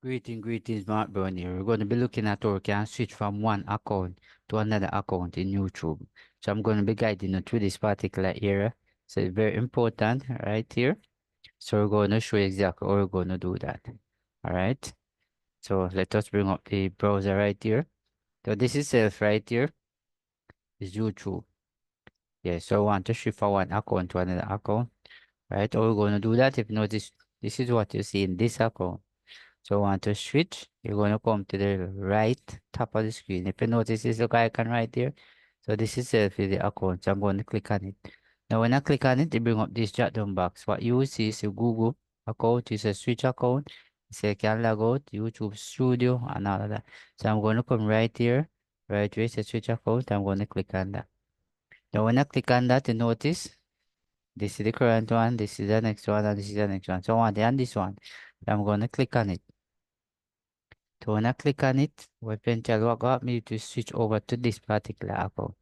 Greetings, Mark Brown here. We're going to be looking at how we can switch from one account to another account in YouTube. So I'm going to be guiding you through this particular area. So it's very important right here. So we're going to show you exactly how we're going to do that. All right. So let us bring up the browser right here. So this itself right here is YouTube. Yeah, so I want to shift from one account to another account. Right. How we're going to do that? If you notice, this is what you see in this account. So I want to switch. You're going to come to the right top of the screen. If you notice this little icon right there, so this is the account. So I'm going to click on it. Now when I click on it, it bring up this drop down box. What you will see is a Google account, it's a switch account. So you can log out YouTube Studio and all of that. So I'm going to come right here, right where it says switch account. I'm going to click on that. Now when I click on that, you notice this is the current one, this is the next one, and this is the next one. So I want it on this one. I'm going to click on it. So when I click on it, eventually what got me to switch over to this particular account.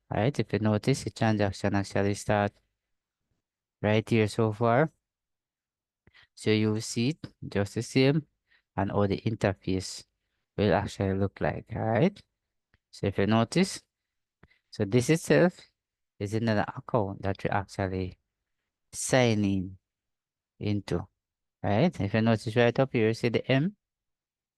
Alright, if you notice the transaction actually start right here so far. So you will see it just the same and all the interface will actually look like. Alright. So if you notice, so this itself is another account that you actually sign in into. Right? If you notice right up here, see the M?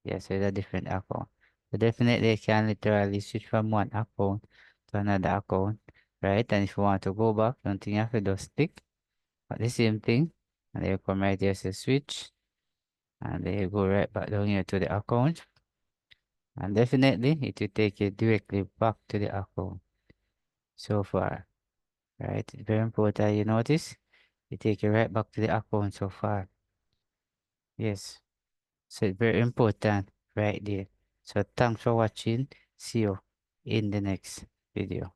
Yes, it's a different account. So definitely you can literally switch from one account to another account, right? And if you want to go back, don't think you have to just click at the same thing. And then you come right here, say switch. And then you go right back down here to the account. And definitely it will take you directly back to the account so far. Right? It's very important you notice. It take you right back to the account so far. Yes. So it's very important right there. So thanks for watching. See you in the next video.